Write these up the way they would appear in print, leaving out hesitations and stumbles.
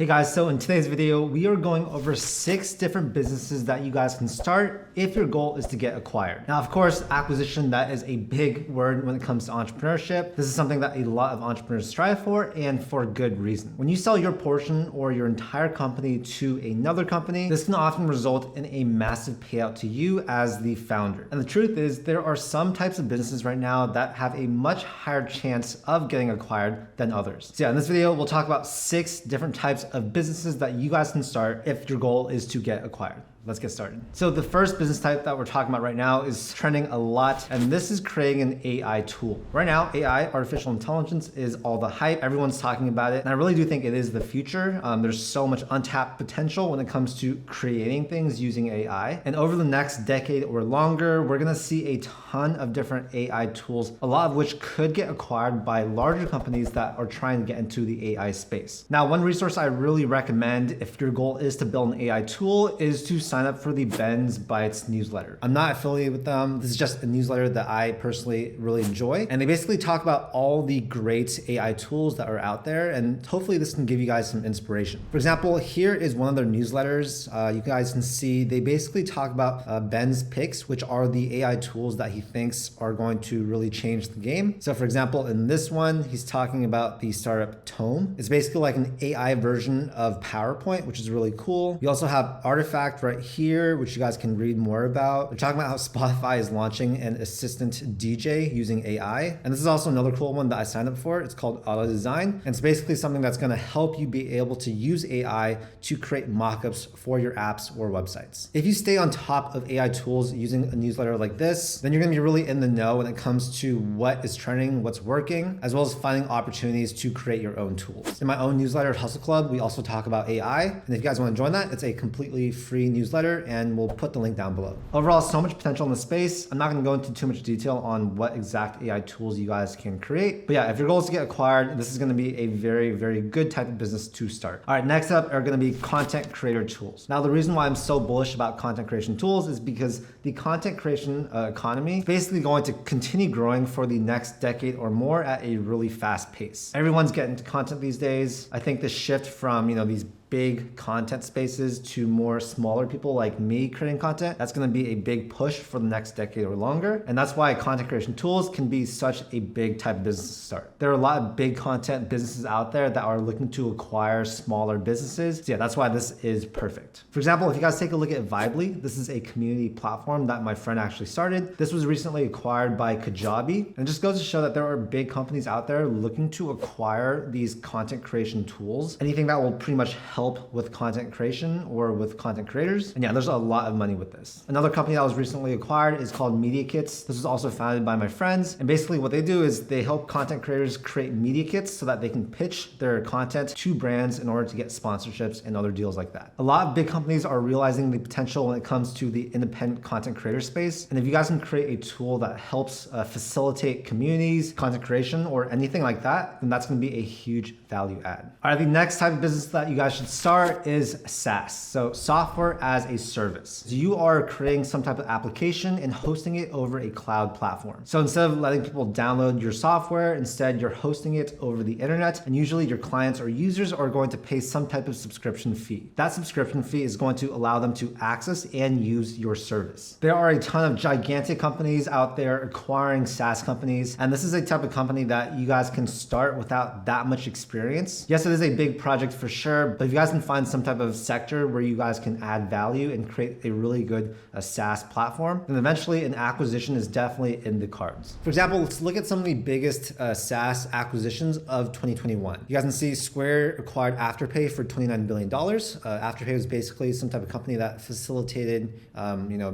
Hey guys, so in today's video, we are going over 6 different businesses that you guys can start if your goal is to get acquired. Now, of course, acquisition, that is a big word when it comes to entrepreneurship. This is something that a lot of entrepreneurs strive for, and for good reason. When you sell your portion or your entire company to another company, this can often result in a massive payout to you as the founder. And the truth is, there are some types of businesses right now that have a much higher chance of getting acquired than others. So yeah, in this video, we'll talk about 6 different types of businesses that you guys can start if your goal is to get acquired. Let's get started. So the first business type that we're talking about right now is trending a lot, and this is creating an AI tool. Right now, AI, artificial intelligence, is all the hype. Everyone's talking about it, and I really do think it is the future. There's so much untapped potential when it comes to creating things using AI. And over the next decade or longer, we're gonna see a ton of different AI tools, a lot of which could get acquired by larger companies that are trying to get into the AI space. Now, one resource I really recommend if your goal is to build an AI tool is to sign up for the Ben's Bytes newsletter. I'm not affiliated with them. This is just a newsletter that I personally really enjoy. And they basically talk about all the great AI tools that are out there. And hopefully this can give you guys some inspiration. For example, here is one of their newsletters. You guys can see they basically talk about Ben's picks, which are the AI tools that he thinks are going to really change the game. So for example, in this one, he's talking about the startup Tome. It's basically like an AI version of PowerPoint, which is really cool. You also have Artifact right here, which you guys can read more about. They're talking about how Spotify is launching an assistant DJ using AI. And this is also another cool one that I signed up for. It's called Auto Design. And it's basically something that's going to help you be able to use AI to create mockups for your apps or websites. If you stay on top of AI tools using a newsletter like this, then you're going to be really in the know when it comes to what is trending, what's working, as well as finding opportunities to create your own tools. In my own newsletter, Hustle Club, we also talk about AI. And if you guys want to join that, it's a completely free newsletter, and we'll put the link down below. Overall, so much potential in the space. I'm not going to go into too much detail on what exact AI tools you guys can create. But yeah, if your goal is to get acquired, this is going to be a very, very good type of business to start. All right, next up are going to be content creator tools. Now, the reason why I'm so bullish about content creation tools is because the content creation economy is basically going to continue growing for the next decade or more at a really fast pace. Everyone's getting into content these days. I think the shift from, these big content spaces to more smaller people like me creating content, that's going to be a big push for the next decade or longer. And that's why content creation tools can be such a big type of business to start. There are a lot of big content businesses out there that are looking to acquire smaller businesses. So yeah, that's why this is perfect. For example, if you guys take a look at Vibely, this is a community platform that my friend actually started. This was recently acquired by Kajabi, and it just goes to show that there are big companies out there looking to acquire these content creation tools, anything that will pretty much help with content creation or with content creators. And yeah, there's a lot of money with this. Another company that was recently acquired is called Media Kits. This was also founded by my friends. And basically what they do is they help content creators create media kits so that they can pitch their content to brands in order to get sponsorships and other deals like that. A lot of big companies are realizing the potential when it comes to the independent content creator space. And if you guys can create a tool that helps facilitate communities, content creation, or anything like that, then that's going to be a huge value add. All right, the next type of business that you guys should start is SaaS, so software as a service. So you are creating some type of application and hosting it over a cloud platform. So instead of letting people download your software, instead you're hosting it over the internet, and usually your clients or users are going to pay some type of subscription fee. That subscription fee is going to allow them to access and use your service. There are a ton of gigantic companies out there acquiring SaaS companies, and this is a type of company that you guys can start without that much experience. Yes, it is a big project for sure, but if you guys can find some type of sector where you guys can add value and create a really good SaaS platform, then eventually an acquisition is definitely in the cards. For example, let's look at some of the biggest SaaS acquisitions of 2021. You guys can see Square acquired Afterpay for $29 billion. Afterpay was basically some type of company that facilitated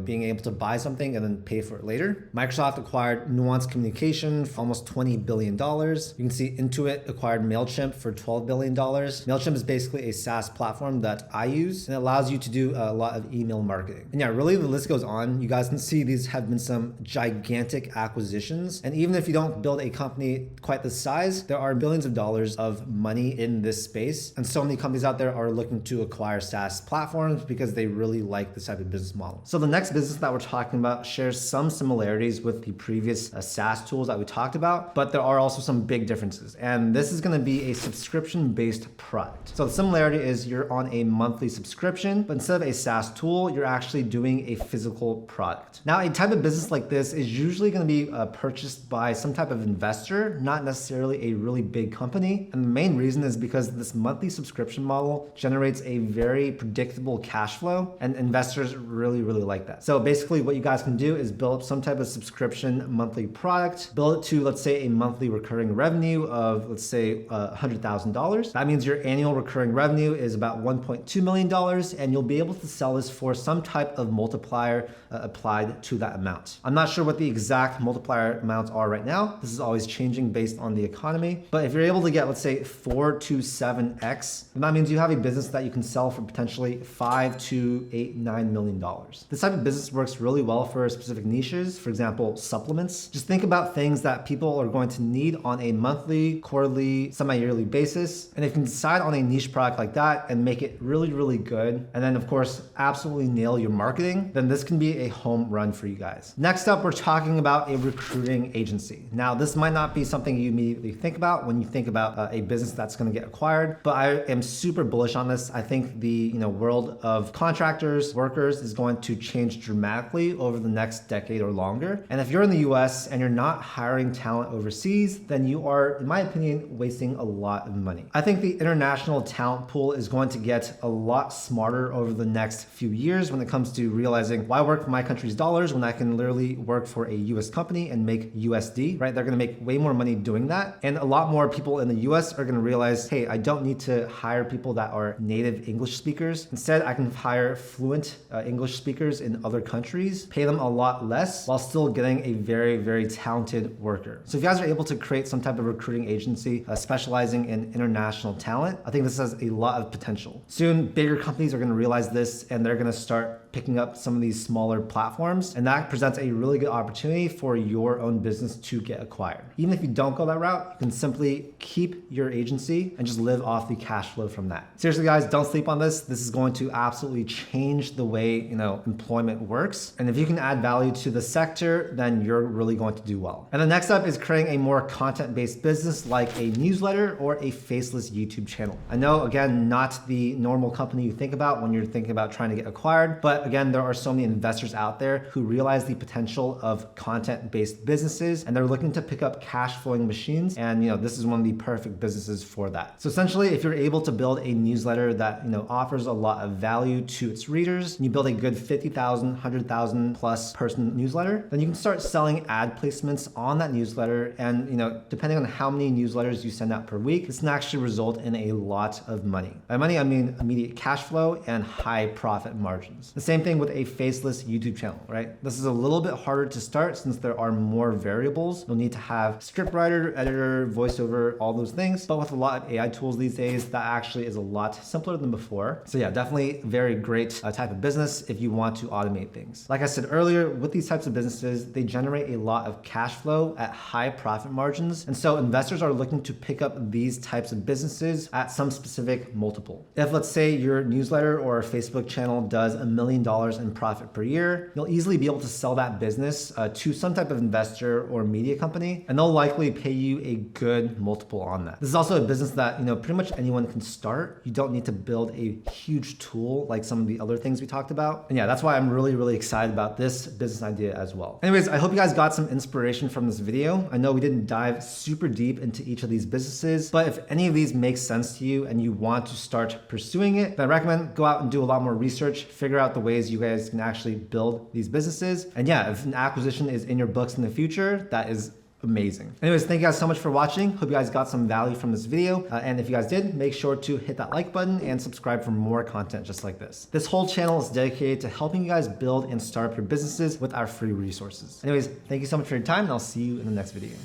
being able to buy something and then pay for it later. Microsoft acquired Nuance Communication for almost $20 billion. You can see Intuit acquired MailChimp for $12 billion. MailChimp is basically a SaaS platform that I use, and it allows you to do a lot of email marketing. And yeah, really the list goes on. You guys can see these have been some gigantic acquisitions. And even if you don't build a company quite this size, there are billions of dollars of money in this space. And so many companies out there are looking to acquire SaaS platforms because they really like this type of business model. So the next business that we're talking about shares some similarities with the previous SaaS tools that we talked about, but there are also some big differences. And this is going to be a subscription-based product. So the similarity scenario is you're on a monthly subscription, but instead of a SaaS tool, you're actually doing a physical product. Now, a type of business like this is usually going to be purchased by some type of investor, not necessarily a really big company. And the main reason is because this monthly subscription model generates a very predictable cash flow, and investors really like that. So basically what you guys can do is build up some type of subscription monthly product, build it to, let's say, a monthly recurring revenue of, let's say, $100,000. That means your annual recurring revenue is about $1.2 million, and you'll be able to sell this for some type of multiplier applied to that amount. I'm not sure what the exact multiplier amounts are right now. This is always changing based on the economy. But if you're able to get, let's say, 4 to 7x, then that means you have a business that you can sell for potentially $5 to $8, $9 million. This type of business works really well for specific niches. For example, supplements. Just think about things that people are going to need on a monthly, quarterly, semi-yearly basis. And if you can decide on a niche product like that and make it really good, and then of course, absolutely nail your marketing, then this can be a home run for you guys. Next up, we're talking about a recruiting agency. Now, this might not be something you immediately think about when you think about a business that's going to get acquired, but I am super bullish on this. I think the world of contractors, workers is going to change dramatically over the next decade or longer. And if you're in the US and you're not hiring talent overseas, then you are, in my opinion, wasting a lot of money. I think the international talent pool is going to get a lot smarter over the next few years when it comes to realizing, why work for my country's dollars when I can literally work for a US company and make USD, right? They're gonna make way more money doing that. And a lot more people in the US are gonna realize, hey, I don't need to hire people that are native English speakers. Instead, I can hire fluent English speakers in other countries, pay them a lot less while still getting a very talented worker. So if you guys are able to create some type of recruiting agency specializing in international talent, I think this has a lot of potential. Soon, bigger companies are gonna realize this, and they're gonna start picking up some of these smaller platforms, and that presents a really good opportunity for your own business to get acquired. Even if you don't go that route, you can simply keep your agency and just live off the cash flow from that. Seriously, guys, don't sleep on this. This is going to absolutely change the way employment works. And if you can add value to the sector, then you're really going to do well. And the next up is creating a more content-based business like a newsletter or a faceless YouTube channel. I know, again, not the normal company you think about when you're thinking about trying to get acquired, but again, there are so many investors out there who realize the potential of content-based businesses, and they're looking to pick up cash flowing machines. And this is one of the perfect businesses for that. So essentially, if you're able to build a newsletter that offers a lot of value to its readers, and you build a good 50,000, 100,000 plus person newsletter, then you can start selling ad placements on that newsletter. And depending on how many newsletters you send out per week, this can actually result in a lot of money. By money, I mean immediate cash flow and high profit margins. The same thing with a faceless YouTube channel, right? This is a little bit harder to start since there are more variables. You'll need to have scriptwriter, editor, voiceover, all those things. But with a lot of AI tools these days, that actually is a lot simpler than before. So yeah, definitely very great type of business if you want to automate things. Like I said earlier, with these types of businesses, they generate a lot of cash flow at high profit margins. And so investors are looking to pick up these types of businesses at some specific multiple. If, let's say, your newsletter or Facebook channel does $1 million in profit per year, you'll easily be able to sell that business to some type of investor or media company, and they'll likely pay you a good multiple on that. This is also a business that pretty much anyone can start. You don't need to build a huge tool like some of the other things we talked about. And yeah, that's why I'm really excited about this business idea as well. Anyways, I hope you guys got some inspiration from this video. I know we didn't dive super deep into each of these businesses, but if any of these make sense to you and you want to start pursuing it, then I recommend go out and do a lot more research, figure out the ways you guys can actually build these businesses. And yeah, if an acquisition is in your books in the future, that is amazing. Anyways, thank you guys so much for watching. Hope you guys got some value from this video. And if you guys did, make sure to hit that like button and subscribe for more content just like this. This whole channel is dedicated to helping you guys build and start up your businesses with our free resources. Anyways, thank you so much for your time, and I'll see you in the next video.